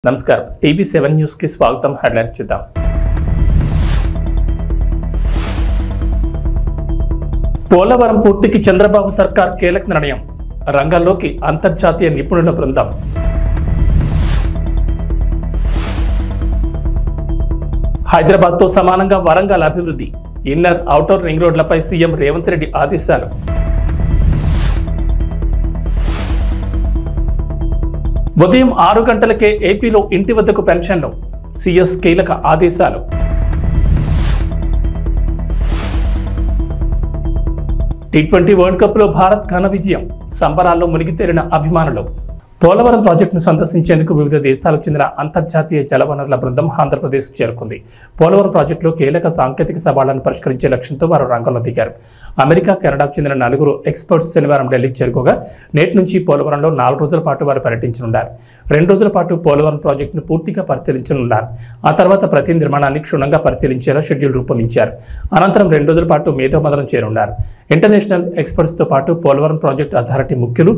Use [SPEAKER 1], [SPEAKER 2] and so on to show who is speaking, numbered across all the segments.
[SPEAKER 1] నమస్కారం టీవీ7 న్యూస్ కి స్వాగతం. హెడ్లైన్ చూద్దాం. పోలవరం పూర్తికి చంద్రబాబు సర్కార్ కీలక నిర్ణయం. రంగంలోకి అంతర్జాతీయ నిపుణుల బృందం. హైదరాబాద్ తో సమానంగా వరంగల్ అభివృద్ధి. ఇన్నర్ ఔటర్ రింగ్ రోడ్లపై సీఎం రేవంత్ రెడ్డి ఆదేశాలు. ఉదయం 6 గంటలకే ఏపీలో ఇంటి వద్దకు పెన్షన్లు. సీఎస్ కీలక ఆదేశాలు. టీ20 వరల్డ్ కప్ లో భారత్ ఘన విజయం. సంబరాల్లో మునిగి తేలిన అభిమానులు. పోలవరం ప్రాజెక్టును సందర్శించేందుకు వివిధ దేశాలకు చెందిన అంతర్జాతీయ జలవనరుల బృందం ఆంధ్రప్రదేశ్ చేరుకుంది. పోలవరం ప్రాజెక్టులో కీలక సాంకేతిక సవాళ్లను పరిష్కరించే లక్ష్యంతో వారు రంగంలో దిగారు. అమెరికా, కెనడాకు చెందిన 4 ఎక్స్పర్ట్స్ శనివారం ఢిల్లీకి చేరుకోగా నేటి నుంచి పోలవరంలో 4 రోజుల పాటు వారు పర్యటించనున్నారు. 2 రోజుల పాటు పోలవరం ప్రాజెక్టును పూర్తిగా పరిశీలించనున్నారు. ఆ తర్వాత ప్రతి నిర్మాణాన్ని క్షుణ్ణంగా పరిశీలించేలా షెడ్యూల్ రూపొందించారు. అనంతరం 2 రోజుల పాటు మేధోమథనం చేరున్నారు. ఇంటర్నేషనల్ ఎక్స్పర్ట్స్ తో పాటు పోలవరం ప్రాజెక్టు అథారిటీ ముఖ్యులు,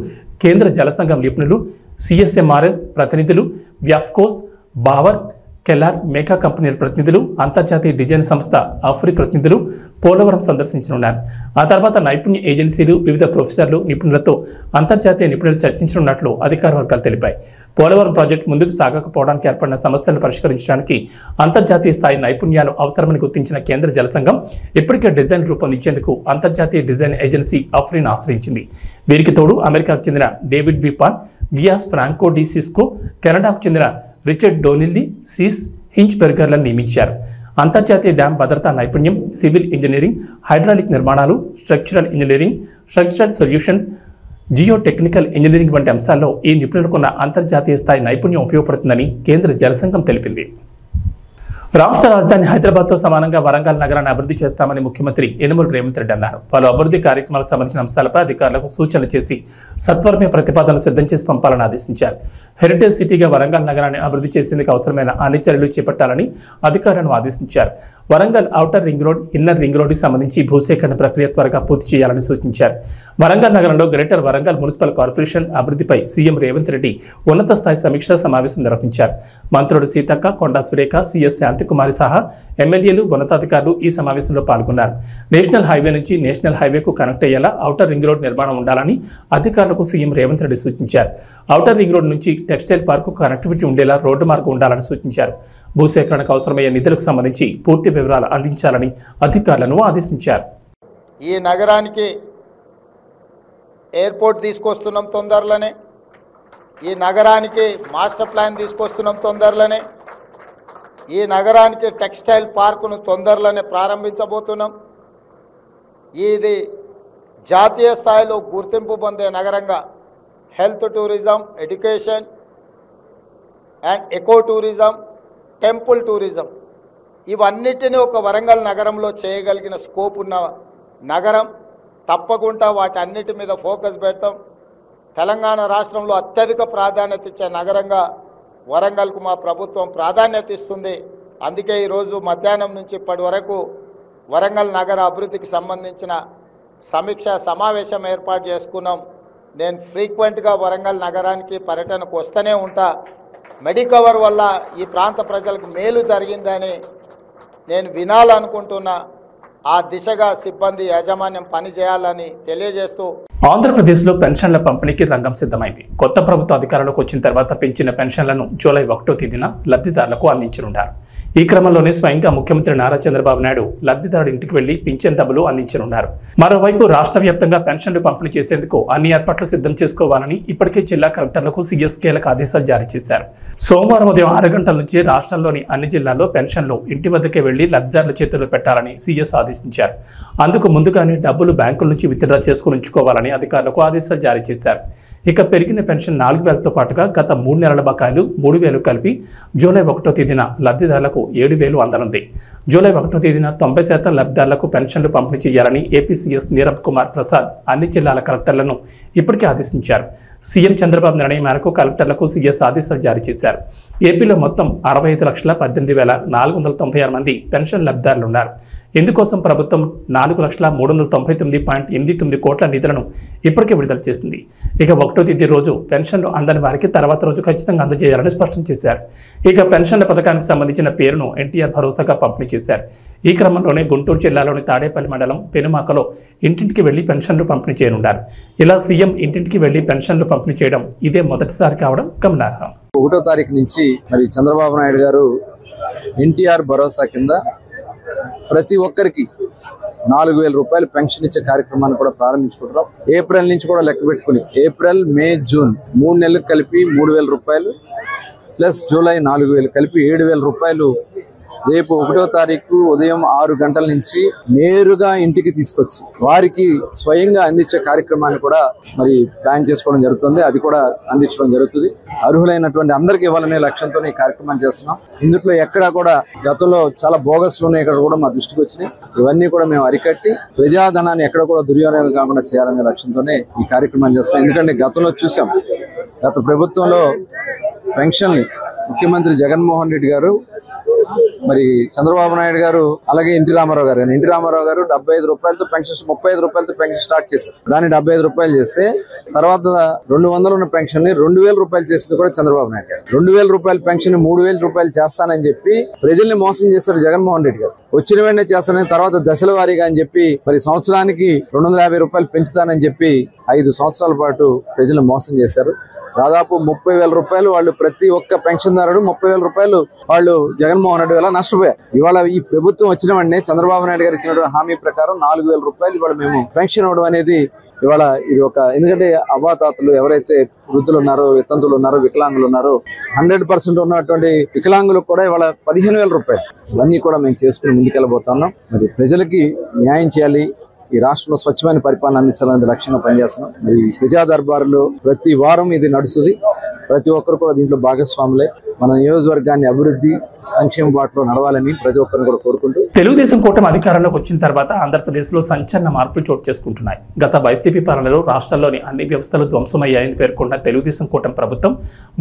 [SPEAKER 1] కేంద్ర జల సంఘం నిపుణులు, సిఎస్ఎంఆర్ఎస్ ప్రతినిధులు, వ్యాప్కోస్, బావర్, కెల్లార్, మేకా కంపెనీల ప్రతినిధులు, అంతర్జాతీయ డిజైన్ సంస్థ ఆఫ్రి ప్రతినిధులు పోలవరం సందర్శించనున్నారు. ఆ తర్వాత నైపుణ్య ఏజెన్సీలు, వివిధ ప్రొఫెసర్లు, నిపుణులతో అంతర్జాతీయ నిపుణులు చర్చించనున్నట్లు అధికార వర్గాలు తెలిపాయి. పోలవరం ప్రాజెక్టు ముందుకు సాగకపోవడానికి ఏర్పడిన సమస్యలను పరిష్కరించడానికి అంతర్జాతీయ స్థాయి నైపుణ్యాలు అవసరమని గుర్తించిన కేంద్ర జల సంఘం ఇప్పటికే డిజైన్ రూపొందించేందుకు అంతర్జాతీయ డిజైన్ ఏజెన్సీ ఆఫ్రిని ఆశ్రయించింది. వీరికి తోడు అమెరికాకు చెందిన David B Paul, Gias Franco Di Cisco, కెనడాకు చెందిన రిచర్డ్ డోనిల్లీ, సీస్ హించ్బెర్గర్లను నియమించారు. అంతర్జాతీయ డ్యాం భద్రతా నైపుణ్యం, సివిల్ ఇంజనీరింగ్, హైడ్రాలిక్ నిర్మాణాలు, structural engineering, structural solutions, geo technical engineering వంటి అంశాల్లో ఈ నిపుణులకున్న అంతర్జాతీయ స్థాయి నైపుణ్యం ఉపయోగపడుతుందని కేంద్ర జలసంఘం తెలిపింది. రాష్ట్ర రాజధాని హైదరాబాద్తో సమానంగా వరంగల్ నగరాన్ని అభివృద్ధి చేస్తామని ముఖ్యమంత్రి యనమల రేవంత్ రెడ్డి అన్నారు. పలు అభివృద్ధి కార్యక్రమాలకు సంబంధించిన అంశాలపై అధికారులకు సూచనలు చేసి సత్వరమే ప్రతిపాదనలు సిద్ధం చేసి పంపాలని ఆదేశించారు. హెరిటేజ్ సిటీగా వరంగల్ నగరాన్ని అభివృద్ధి చేసేందుకు అవసరమైన అన్ని చర్యలు చేపట్టాలని అధికారులను ఆదేశించారు. Warangal outer ring road, inner ring రోడ్డుకి సంబంధించి భూసేకరణ ప్రక్రియ త్వరగా పూర్తి చేయాలని సూచించారు. వరంగల్ నగరంలో గ్రేటర్ వరంగల్ మున్సిపల్ కార్పొరేషన్ అభివృద్ధిపై సీఎం రేవంత్ రెడ్డి ఉన్నత స్థాయి సమీక్షా సమావేశం నిర్వహించారు. మంత్రులు సీతక్క, కొండా సురేఖ, సిఎస్ శాంతికుమారి సహా ఎమ్మెల్యేలు, ఉన్నతాధికారులు ఈ సమావేశంలో పాల్గొన్నారు. నేషనల్ హైవే నుంచి నేషనల్ హైవేకు కనెక్ట్ అయ్యేలా ఔటర్ రింగ్ రోడ్ నిర్మాణం ఉండాలని అధికారులకు సీఎం రేవంత్ రెడ్డి సూచించారు. ఔటర్ రింగ్ రోడ్ నుంచి టెక్స్టైల్ పార్కు కనెక్టివిటీ ఉండేలా రోడ్డు మార్గం ఉండాలని సూచించారు. భూసేకరణకు అవసరమయ్యే నిధులకు సంబంధించి పూర్తి వివరాలు అందించాలని అధికారులను ఆదేశించారు.
[SPEAKER 2] ఈ నగరానికి ఎయిర్పోర్ట్ తీసుకొస్తున్నాం తొందరలోనే, ఈ నగరానికి మాస్టర్ ప్లాన్ తీసుకొస్తున్నాం తొందరలోనే, ఈ నగరానికి టెక్స్టైల్ పార్కును తొందరలోనే ప్రారంభించబోతున్నాం. ఇది జాతీయ స్థాయిలో గుర్తింపు పొందే నగరంగా health tourism, education and eco tourism, temple tourism ఇవన్నిటినీ ఒక వరంగల్ నగరంలో చేయగలిగిన స్కోప్ ఉన్న నగరం. తప్పకుండా వాటి అన్నిటి మీద ఫోకస్ పెడతాం. తెలంగాణ రాష్ట్రంలో అత్యధిక ప్రాధాన్యత ఇచ్చే నగరంగా వరంగల్కు మా ప్రభుత్వం ప్రాధాన్యత ఇస్తుంది. అందుకే ఈరోజు మధ్యాహ్నం నుంచి ఇప్పటి వరకు వరంగల్ నగర అభివృద్ధికి సంబంధించిన సమీక్ష సమావేశం ఏర్పాటు చేసుకున్నాం. నేను ఫ్రీక్వెంట్గా వరంగల్ నగరానికి పర్యటనకు వస్తూనే ఉంటా. మెడికవర్ వల్ల ఈ ప్రాంత ప్రజలకు మేలు జరిగిందని నేను వినాలనుకుంటున్నా. ఆ దిశగా సిబ్బంది యాజమాన్యం పనిచేయాలని తెలియజేస్తూ
[SPEAKER 1] ఆంధ్రప్రదేశ్లో పెన్షన్ల పంపిణీకి రంగం సిద్ధమైంది. కొత్త ప్రభుత్వ అధికారంలోకి వచ్చిన తర్వాత పెంచిన పెన్షన్లను జూలై 1వ తేదీన లబ్ధిదారులకు అందించనున్నారు. ఈ క్రమంలోనే స్వయంగా ముఖ్యమంత్రి నారా చంద్రబాబు నాయుడు లబ్ధిదారుడి ఇంటికి వెళ్లి పింఛన్ డబ్బులు అందించనున్నారు. మరోవైపు రాష్ట్ర వ్యాప్తంగా పెన్షన్లు పంపిణీ చేసేందుకు అన్ని ఏర్పాట్లు సిద్ధం చేసుకోవాలని ఇప్పటికే జిల్లా కలెక్టర్లకు సీఎస్ కీలక ఆదేశాలు జారీ చేశారు. సోమవారం ఉదయం 6 గంటల నుంచి రాష్ట్రంలోని అన్ని జిల్లాల్లో పెన్షన్లు ఇంటి వద్దకే వెళ్లి లబ్ధిదారుల చేతుల్లో పెట్టాలని సీఎస్ ఆదేశించారు. అందుకు ముందుగానే డబ్బులు బ్యాంకుల నుంచి విత్డ్రా చేసుకుని ఉంచుకోవాలని అధికారులకు ఆదేశాలు జారీ చేశారు. ఇక పెరిగిన పెన్షన్ 4,000తో పాటుగా గత 3 నెలల బకాయిలు 3,000 కలిపి జూలై 1వ తేదీన లబ్ధిదారులకు 7,000 అందనుంది. జూలై 1వ తేదీన 90% లబ్ధిదారులకు పెన్షన్లు పంపిణీ చేయాలని ఏపీ సీఎస్ నీరబ్ కుమార్ ప్రసాద్ అన్ని జిల్లాల కలెక్టర్లను ఇప్పటికే ఆదేశించారు. సీఎం చంద్రబాబు నిర్ణయం మేరకు కలెక్టర్లకు సీఎస్ ఆదేశాలు జారీ చేశారు. ఏపీలో మొత్తం 65,18,496 మంది పెన్షన్ లబ్ధిదారులు ఉన్నారు. ఇందుకోసం ప్రభుత్వం 4,399.89 కోట్ల నిధులను ఇప్పటికే విడుదల చేసింది. ఇక 1వ తేదీ రోజు పెన్షన్లు అందని వారికి తర్వాత రోజు ఖచ్చితంగా అందజేయాలని స్పష్టం చేశారు. ఇక పెన్షన్ల పథకానికి సంబంధించిన పేరును ఎన్టీఆర్ భరోసాగా పంపిణీ చేశారు. ఈ క్రమంలోనే గుంటూరు జిల్లాలోని తాడేపల్లి మండలం పెనుమాకలో ఇంటింటికి వెళ్లి పెన్షన్లు పంపిణీ చేయనున్నారు. ఇలా సీఎం ఇంటింటికి వెళ్లి పెన్షన్లు పంపిణీ చేయడం ఇదే మొదటిసారి కావడం గమనార్హం.
[SPEAKER 3] 1వ తారీఖు నుంచి మరి చంద్రబాబు నాయుడు గారు ఎన్టీఆర్ భరోసా కింద ప్రతి ఒక్కరికి 4,000 రూపాయలు పెన్షన్ ఇచ్చే కార్యక్రమాన్ని కూడా ప్రారంభించుకుంటున్నాం. ఏప్రిల్ నుంచి కూడా లెక్క పెట్టుకుని ఏప్రిల్, మే, జూన్ 3 నెలలకు కలిపి 3,000 రూపాయలు ప్లస్ జూలై 4,000 కలిపి 7,000 రూపాయలు రేపు 1వ తారీఖు ఉదయం 6 గంటల నుంచి నేరుగా ఇంటికి తీసుకొచ్చి వారికి స్వయంగా అందించే కార్యక్రమాన్ని కూడా మరి ప్లాన్ చేసుకోవడం జరుగుతుంది. అది కూడా అందించడం జరుగుతుంది. అర్హులైనటువంటి అందరికీ ఇవ్వాలనే లక్ష్యంతో ఈ కార్యక్రమాన్ని చేస్తున్నాం. ఇందులో ఎక్కడా కూడా గతంలో చాలా బోగస్లు ఉన్నాయి, ఇక్కడ కూడా మా దృష్టికి వచ్చినాయి. ఇవన్నీ కూడా మేము అరికట్టి ప్రజాధనాన్ని ఎక్కడ కూడా దుర్వినియోగం కాకుండా చేయాలనే లక్ష్యంతోనే ఈ కార్యక్రమాన్ని చేస్తున్నాం. ఎందుకంటే గతంలో చూసాం, గత ప్రభుత్వంలో పెన్షన్ని ముఖ్యమంత్రి జగన్మోహన్ రెడ్డి గారు, మరి చంద్రబాబు నాయుడు గారు, అలాగే ఎన్టీ రామారావు గారు 75 రూపాయలతో పెన్షన్, 35 రూపాయలతో పెన్షన్ స్టార్ట్ చేశారు. దాన్ని 75 రూపాయలు చేస్తే తర్వాత 200 ఉన్న పెన్షన్ ని 2,000 రూపాయలు చేసింది కూడా చంద్రబాబు నాయుడు గారు. 2,000 రూపాయల పెన్షన్ 3,000 రూపాయలు చేస్తానని చెప్పి ప్రజల్ని మోసం చేశారు జగన్మోహన్ రెడ్డి గారు. వచ్చిన వెంటనే చేస్తానని, తర్వాత దశల వారీగా అని చెప్పి మరి సంవత్సరానికి 250 రూపాయలు పెంచుతానని చెప్పి 5 సంవత్సరాల పాటు ప్రజలు మోసం చేశారు. దాదాపు 30,000 రూపాయలు వాళ్ళు ప్రతి ఒక్క పెన్షన్దారుడు 30,000 రూపాయలు వాళ్ళు జగన్మోహన్ రెడ్డి వల్ల నష్టపోయారు. ఇవాళ ఈ ప్రభుత్వం వచ్చిన వెంటనే చంద్రబాబు నాయుడు గారు ఇచ్చినటువంటి హామీ ప్రకారం 4,000 రూపాయలు ఇవాళ మేము పెన్షన్ ఇవ్వడం అనేది ఇవాళ ఇది ఒక, ఎందుకంటే అవ్వాతాతలు ఎవరైతే వృద్ధులు ఉన్నారో, వితంతులు ఉన్నారో, వికలాంగులు ఉన్నారో 100% ఉన్నటువంటి వికలాంగులకు కూడా ఇవాళ 15,000 రూపాయలు. ఇవన్నీ కూడా మేము చేసుకుని ముందుకెళ్ళబోతున్నాం. మరి ప్రజలకి న్యాయం చేయాలి, ఈ రాష్ట్రంలో స్వచ్ఛమైన పరిపాలన అందించాలనే లక్ష్యంగా పనిచేస్తున్నాం. మరి ప్రజా దర్బారులో ప్రతి వారం ఇది నడుస్తుంది. ప్రతి ఒక్కరు కూడా దీంట్లో భాగస్వాములే. మన నియోజకవర్గాన్ని అభివృద్ధి సంక్షేమ బాటలో నడవాలని ప్రతి ఒక్కరిని కూడా కోరుకుంటూ,
[SPEAKER 1] తెలుగుదేశం కూటమి అధికారంలోకి వచ్చిన తర్వాత ఆంధ్రప్రదేశ్లో సంచలన మార్పులు చోటు చేసుకుంటున్నాయి. గత వైసీపీ పాలనలో రాష్ట్రంలోని అన్ని వ్యవస్థలు ధ్వంసమయ్యాయని పేర్కొన్న తెలుగుదేశం కూటమి ప్రభుత్వం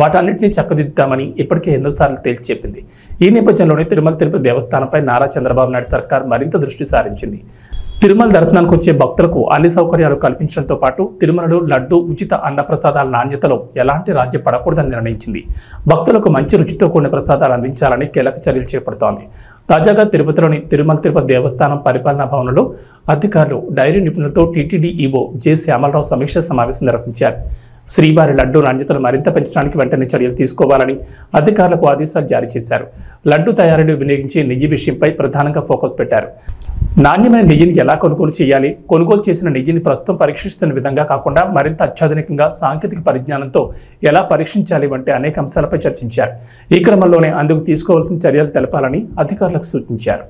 [SPEAKER 1] వాటన్నింటినీ చక్కదిద్దామని ఇప్పటికే ఎన్నోసార్లు తేల్చి చెప్పింది. ఈ నేపథ్యంలోనే తిరుమల తిరుపతి దేవస్థానంపై నారా చంద్రబాబు నాయుడు సర్కార్ మరింత దృష్టి సారించింది. తిరుమల దర్శనానికి వచ్చే భక్తులకు అన్ని సౌకర్యాలు కల్పించడంతో పాటు తిరుమలలో లడ్డు, ఉచిత అన్నప్రసాదాల నాణ్యతలో ఎలాంటి రాజీ పడకూడదని నిర్ణయించింది. భక్తులకు మంచి రుచితో కూడిన ప్రసాదాలు అందించాలని కీలక చర్యలు చేపడుతోంది. తాజాగా తిరుపతిలోని తిరుమల తిరుపతి దేవస్థానం పరిపాలనా భవనంలో అధికారులు, డైరీ నిపుణులతో టీటీడీ ఈవో జె శ్యామలరావు సమీక్ష సమావేశం నిర్వహించారు. శ్రీవారి లడ్డు నాణ్యతను మరింత పెంచడానికి వెంటనే చర్యలు తీసుకోవాలని అధికారులకు ఆదేశాలు జారీ చేశారు. లడ్డు తయారీలో వినియోగించే నెయ్యి విషయంపై ప్రధానంగా ఫోకస్ పెట్టారు. నాణ్యమైన నెయ్యిని ఎలా కొనుగోలు చేయాలి, కొనుగోలు చేసిన నెయ్యిని ప్రస్తుతం పరీక్షిస్తున్న విధంగా కాకుండా మరింత అత్యాధునికంగా సాంకేతిక పరిజ్ఞానంతో ఎలా పరీక్షించాలి వంటి అనేక అంశాలపై చర్చించారు. ఈ క్రమంలోనే అందుకు తీసుకోవాల్సిన చర్యలు తెలపాలని అధికారులకు సూచించారు.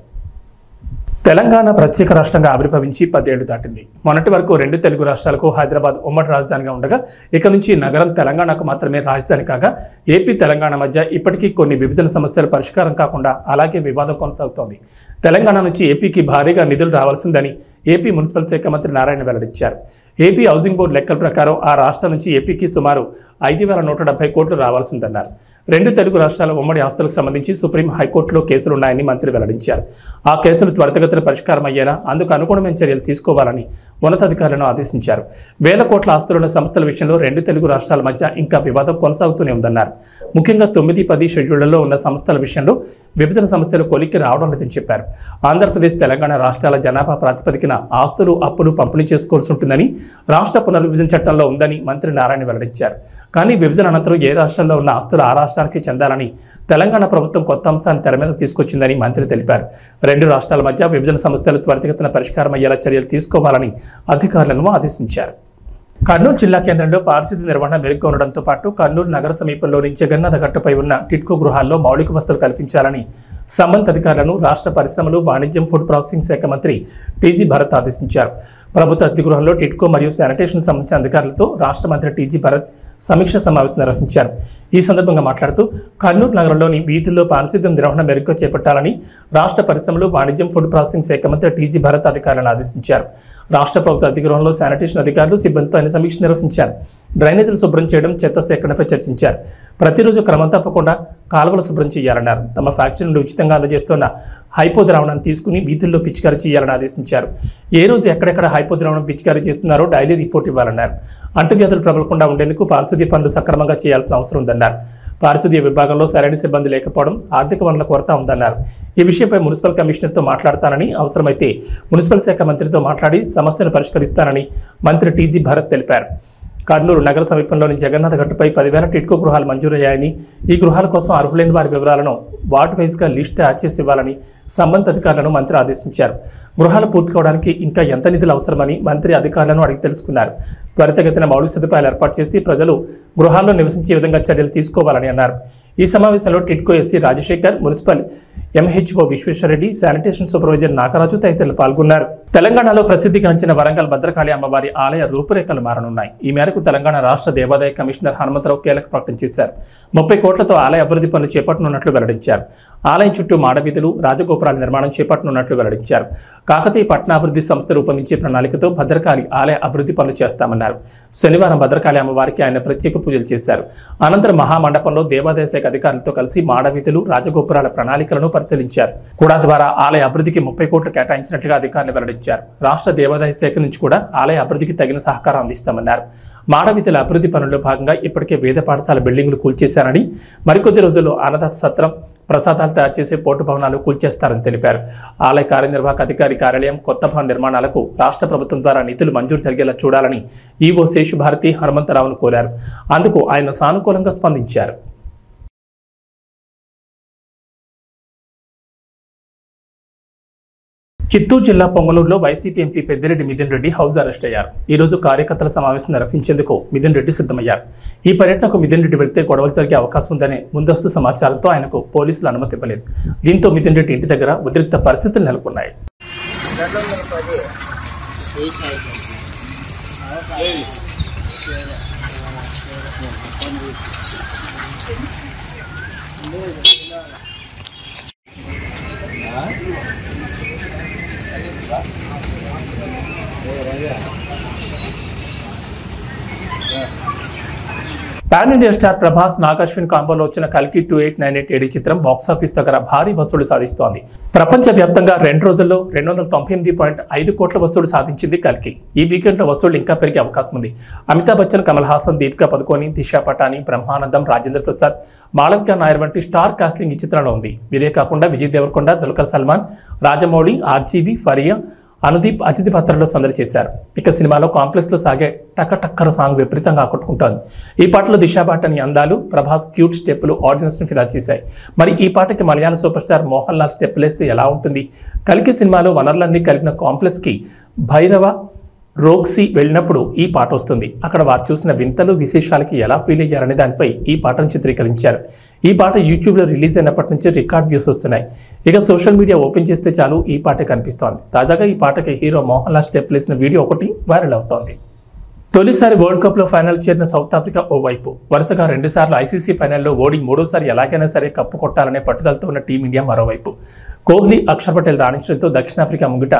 [SPEAKER 1] తెలంగాణ ప్రత్యేక రాష్ట్రంగా ఆవిర్భవించి 10 ఏళ్లు దాటింది. మొన్నటి వరకు 2 తెలుగు రాష్ట్రాలకు హైదరాబాద్ ఉమ్మడి రాజధానిగా ఉండగా ఇక నుంచి నగరం తెలంగాణకు మాత్రమే రాజధాని కాగా ఏపీ తెలంగాణ మధ్య ఇప్పటికీ కొన్ని విభజన సమస్యలు పరిష్కారం కాకుండా అలాగే వివాదం కొనసాగుతోంది. తెలంగాణ నుంచి ఏపీకి భారీగా నిధులు రావాల్సిందని ఏపీ మున్సిపల్ శాఖ మంత్రి నారాయణ వెల్లడించారు. ఏపీ హౌసింగ్ బోర్డు లెక్కల ప్రకారం ఆ రాష్ట్రం నుంచి ఏపీకి సుమారు 5,170 కోట్లు రావాల్సిందన్నారు. 2 తెలుగు రాష్ట్రాల ఉమ్మడి ఆస్తులకు సంబంధించి సుప్రీం హైకోర్టులో కేసులున్నాయని మంత్రి వెల్లడించారు. ఆ కేసులు త్వరితగతిన పరిష్కారం అయ్యేలా అందుకు అనుగుణమైన చర్యలు తీసుకోవాలని ఉన్నతాధికారులను ఆదేశించారు. వేల కోట్ల ఆస్తులున్న సంస్థల విషయంలో 2 తెలుగు రాష్ట్రాల మధ్య ఇంకా వివాదం కొనసాగుతూనే ఉందన్నారు. ముఖ్యంగా 9, 10 షెడ్యూళ్లలో ఉన్న సంస్థల విషయంలో విభజన సమస్యలు కొలిక్కి రావడం లేదని చెప్పారు. ఆంధ్రప్రదేశ్, తెలంగాణ రాష్ట్రాల జనాభా ప్రాతిపదికన ఆస్తులు, అప్పులు పంపిణీ చేసుకోవాల్సి ఉంటుందని రాష్ట్ర పునర్విభజన చట్టంలో ఉందని మంత్రి నారాయణ వెల్లడించారు. కానీ విభజన అనంతరం ఏ రాష్ట్రంలో ఉన్న ఆస్తులు ఆ రాష్ట్రానికి చెందాలని తెలంగాణ ప్రభుత్వం కొత్త అంశాన్ని తెర మీద తీసుకొచ్చిందని మంత్రి తెలిపారు. 2 రాష్ట్రాల మధ్య విభజన సమస్యలు త్వరితగతిన పరిష్కారం అయ్యేలా చర్యలు తీసుకోవాలని అధికారులను ఆదేశించారు. కర్నూలు జిల్లా కేంద్రంలో పారిశుద్ధ్య నిర్వహణ మెరుగ్గా ఉండడంతో పాటు కర్నూలు నగర సమీపంలోని జగన్నాథ గట్టుపై ఉన్న టిట్కో గృహాల్లో మౌలిక వసతులు కల్పించాలని సంబంధిత అధికారులను రాష్ట్ర పరిశ్రమలు, వాణిజ్యం, ఫుడ్ ప్రాసెసింగ్ శాఖ మంత్రి టీజీ భరత్ ఆదేశించారు. ప్రభుత్వ అతిథి గృహంలో టిట్కో మరియు శానిటేషన్ సంబంధించిన అధికారులతో రాష్ట్ర మంత్రి టీజీ భరత్ సమీక్ష సమావేశం నిర్వహించారు. ఈ సందర్భంగా మాట్లాడుతూ కర్నూలు నగరంలోని వీధుల్లో పారిశుద్ధ్యం నిర్వహణ మెరుగ్గా చేపట్టాలని రాష్ట్ర పరిశ్రమలు, వాణిజ్యం, ఫుడ్ ప్రాసెసింగ్ శాఖ మంత్రి టీజీ భరత్ అధికారులను ఆదేశించారు. రాష్ట్ర ప్రభుత్వ అధికారంలో శానిటేషన్ అధికారులు, సిబ్బందితో ఆయన సమీక్ష నిర్వహించారు. డ్రైనేజీలు శుభ్రం చేయడం, చెత్త సేకరణపై చర్చించారు. ప్రతిరోజు క్రమం తప్పకుండా కాలువలు శుభ్రం చేయాలన్నారు. తమ ఫ్యాక్టరీ నుండి ఉచితంగా అందజేస్తున్న హైపో ద్రావణాన్ని తీసుకుని వీధుల్లో పిచికారీ చేయాలని ఆదేశించారు. ఏ రోజు ఎక్కడెక్కడ హైపో ద్రావణం పిచికారీ చేస్తున్నారో డైలీ రిపోర్ట్ ఇవ్వాలన్నారు. అంటువ్యాధులు ప్రబలకుండా ఉండేందుకు పారిశుద్ధ్య పనులు సక్రమంగా చేయాల్సిన అవసరం ఉందన్నారు. పారిశుద్ధ్య విభాగంలో సరైన సిబ్బంది లేకపోవడం, ఆర్థిక వనరుల కొరత ఉందన్నారు. ఈ విషయంపై మున్సిపల్ కమిషనర్తో మాట్లాడతానని, అవసరమైతే మున్సిపల్ శాఖ మంత్రితో మాట్లాడి సమస్యను పరిష్కరిస్తానని మంత్రి టీజీ భరత్ తెలిపారు. కర్నూలు నగర సమీపంలోని జగన్నాథ గట్టుపై 10,000 టిడ్కో గృహాలు మంజూరయ్యాయని, ఈ గృహాల కోసం అర్హులైన వారి వివరాలను వార్డు వైజ్గా లిస్ట్ తయారు చేసి ఇవ్వాలని సంబంధిత అధికారులను మంత్రి ఆదేశించారు. గృహాలు పూర్తి కావడానికి ఇంకా ఎంత నిధులు అవసరమని మంత్రి అధికారులను అడిగి తెలుసుకున్నారు. త్వరితగతిన మౌలిక సదుపాయాలు ఏర్పాటు చేసి ప్రజలు గృహాల్లో నివసించే విధంగా చర్యలు తీసుకోవాలని అన్నారు. ఈ సమావేశంలో TIDCO SC Rajasekhar, municipal MHO Visweswarareddy, sanitation supervisor Nagaraju తదితరులు పాల్గొన్నారు. తెలంగాణలో ప్రసిద్ధిగాంచిన వరంగల్ భద్రకాళి అమ్మవారి ఆలయ రూపురేఖలు మారనున్నాయి. ఈ మేరకు తెలంగాణ రాష్ట్ర దేవాదాయ కమిషనర్ హనుమంతరావు కీలక ప్రకటన చేశారు. 30 కోట్లతో ఆలయ అభివృద్ధి పనులు చేపట్టనున్నట్లు వెల్లడించారు. ఆలయం చుట్టూ మాడవీధులు, రాజగోపురాల నిర్మాణం చేపట్టనున్నట్లు వెల్లడించారు. కాకతీయ పట్టణాభివృద్ధి సంస్థ రూపొందించే ప్రణాళికతో భద్రకాళి ఆలయ అభివృద్ధి పనులు చేస్తామన్నారు. శనివారం భద్రకాళి అమ్మవారికి ఆయన ప్రత్యేక పూజలు చేశారు. అనంతరం మహామండపంలో దేవాదాయ శాఖ అధికారులతో కలిసి మాడవీధులు, రాజగోపురాల ప్రణాళికలను పరిశీలించారు. కూడా ద్వారా ఆలయ అభివృద్ధికి 30 కోట్లు కేటాయించినట్లుగా అధికారులు వెల్లడించారు. రాష్ట్ర దేవాదాయ శాఖ నుంచి కూడా ఆలయ అభివృద్ధికి తగిన సహకారం అందిస్తామన్నారు. మాడవీధుల అభివృద్ధి పనుల్లో భాగంగా ఇప్పటికే వేద పాఠశాల బిల్డింగులు కూల్చేశారని, మరికొద్ది రోజుల్లో అన్నదాత సత్రం, ప్రసాదాలు తయారు చేసే పోర్టు భవనాలు కూల్చేస్తారని తెలిపారు. ఆలయ కార్యనిర్వాహక అధికారి కార్యాలయం, కొత్త భవన నిర్మాణాలకు రాష్ట్ర ప్రభుత్వం ద్వారా నిధులు మంజూరు జరిగేలా చూడాలని ఈవో శేషుభారతి హనుమంతరావును కోరారు. అందుకు ఆయన సానుకూలంగా స్పందించారు. చిత్తూరు జిల్లా పొంగనూరులో YCP MP Peddireddy Mithun Reddy house arrest అయ్యారు. ఈ రోజు కార్యకర్తల సమావేశం నిర్వహించేందుకు మిథున్ రెడ్డి సిద్ధమయ్యారు. ఈ పర్యటనకు మిథున్ రెడ్డి వెళ్తే గొడవలు జరిగే అవకాశం ఉందనే ముందస్తు సమాచారంతో ఆయనకు పోలీసులు అనుమతి ఇవ్వలేదు. దీంతో మిథున్ రెడ్డి ఇంటి దగ్గర ఉద్రిక్త పరిస్థితులు నెలకొన్నాయి. Pan India star Prabhas, Nag Ashwin కాంబోలో వచ్చిన కల్కి 2898 చిత్రం బాక్సాఫీస్ దగ్గర భారీ వసూళ్లు సాధిస్తోంది. ప్రపంచవ్యాప్తంగా 2 రోజుల్లో 298.5 కోట్ల వసూళ్లు సాధించింది కల్కి. ఈ వీకెండ్లో వసూళ్లు ఇంకా పెరిగే అవకాశం ఉంది. అమితాబ్ బచ్చన్, కమల్ హాసన్, దీపికా పదుకోని, దిశా పటాని, బ్రహ్మానందం, రాజేంద్ర ప్రసాద్, మాళవిక నాయర్ వంటి స్టార్ కాస్టింగ్ ఈ చిత్రంలో ఉంది. వీరే కాకుండా విజయ్ దేవరకొండ, దుల్కర్ సల్మాన్, రాజమౌళి, ఆర్జీవి, ఫరియా, అనుదీప్ అతిథి పాత్రలో సందడి చేశారు. ఇక సినిమాలో కాంప్లెక్స్ లో సాగే టక్కర సాంగ్ విపరీతంగా ఆకట్టుకుంటోంది. ఈ పాటలో దిశా పటాని అందాలు, ప్రభాస్ క్యూట్ స్టెప్పులు ఆడియన్స్ ని ఫిదా చేశాయి. మరి ఈ పాటకి మలయాళ సూపర్ స్టార్ మోహన్ లాల్ స్టెప్పులు వేస్తే ఎలా ఉంటుంది? కల్కి సినిమాలో వనరులన్నీ కలిగిన కాంప్లెక్స్ కి భైరవ, రోక్సీ వెళ్ళినప్పుడు ఈ పాట వస్తుంది. అక్కడ వారు చూసిన వింతలు, విశేషాలకి ఎలా ఫీల్ అయ్యారనే దానిపై ఈ పాటను చిత్రీకరించారు. ఈ పాట యూట్యూబ్లో రిలీజ్ అయినప్పటి నుంచి రికార్డ్ వ్యూస్ వస్తున్నాయి. ఇక సోషల్ మీడియా ఓపెన్ చేస్తే చాలు ఈ పాట కనిపిస్తోంది. తాజాగా ఈ పాటకి హీరో మోహన్ లాల్ స్టెప్ వేసిన వీడియో ఒకటి వైరల్ అవుతోంది. తొలిసారి వరల్డ్ కప్లో ఫైనల్ చేరిన సౌత్ ఆఫ్రికా ఓవైపు వరుసగా 2 సార్లు ఐసీసీ ఫైనల్లో ఓడి 3వ ఎలాగైనా సరే కప్పు కొట్టాలనే పట్టుదలతో ఉన్న టీమిండియా మరోవైపు. కోహ్లీ, అక్షర్ పటేల్ రాణించడంతో దక్షిణాఫ్రికా ముంగిట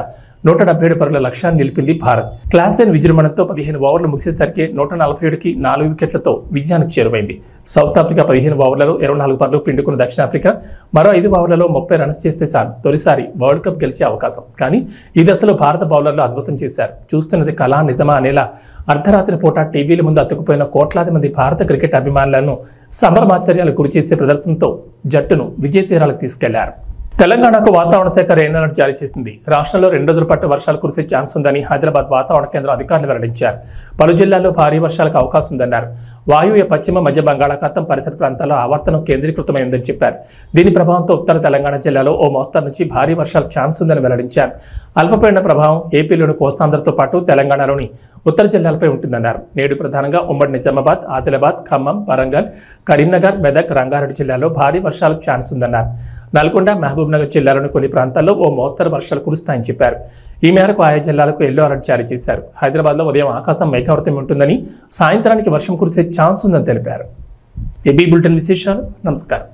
[SPEAKER 1] 177 పరుగుల లక్ష్యాన్ని నిలిపింది భారత్. క్లాస్ 10 విజృంభణతో 15 ఓవర్లు ముగిసేసరికి 147కి 4 వికెట్లతో విజయానికి చేరువైంది. సౌత్ ఆఫ్రికా 15 ఓవర్లలో 24 పరుగులు పిండుకున్న దక్షిణాఫ్రికా మరో 5 ఓవర్లలో 30 రన్స్ చేస్తే చాలు తొలిసారి వరల్డ్ కప్ గెలిచే అవకాశం. కానీ ఈ దశలో భారత బౌలర్లు అద్భుతం చేశారు. చూస్తున్నది కళా నిజమా అనేలా అర్ధరాత్రి పూట టీవీల ముందు అతుక్కుపోయిన కోట్లాది మంది భారత క్రికెట్ అభిమానులను సంబరమాశ్చర్యాలు గురిచేసే ప్రదర్శనతో జట్టును విజయ తీరాలకు తీసుకెళ్లారు. తెలంగాణకు వాతావరణ శాఖ రెయిన్ అలర్ట్ జారీ చేసింది. రాష్ట్రంలో 2 రోజుల పాటు వర్షాలు కురిసే ఛాన్స్ ఉందని హైదరాబాద్ వాతావరణ కేంద్రం అధికారులు వెల్లడించారు. పలు జిల్లాల్లో భారీ వర్షాలకు అవకాశం ఉందన్నారు. వాయువ్య పశ్చిమ మధ్య బంగాళాఖాతం పరిసర ప్రాంతాల్లో ఆవర్తనం కేంద్రీకృతమై ఉందని చెప్పారు. దీని ప్రభావంతో ఉత్తర తెలంగాణ జిల్లాలో ఓ మోస్తరు నుంచి భారీ వర్షాల ఛాన్స్ ఉందని వెల్లడించారు. అల్పపీడన ప్రభావం ఏపీలోని కోస్తాంధ్రతో పాటు తెలంగాణలోని ఉత్తర జిల్లాలపై ఉంటుందన్నారు. నేడు ప్రధానంగా ఉమ్మడి నిజామాబాద్, ఆదిలాబాద్, ఖమ్మం, వరంగల్, కరీంనగర్, మెదక్, రంగారెడ్డి జిల్లాలో భారీ వర్షాలకు ఛాన్స్ ఉందన్నారు. నల్గొండ, మహబూబ్నగర్ జిల్లాలోని కొన్ని ప్రాంతాల్లో ఓ మోస్తరు వర్షాలు కురుస్తాయని చెప్పారు. ఈ మేరకు ఆయా జిల్లాలకు ఎల్లో అలర్ట్ జారీ చేశారు. హైదరాబాద్లో ఉదయం ఆకాశం మేఘావృతం ఉంటుందని, సాయంత్రానికి వర్షం కురిసే ఛాన్స్ ఉందని తెలిపారు. ఏబీ బులెటిన్ విశేషాలు. నమస్కారం.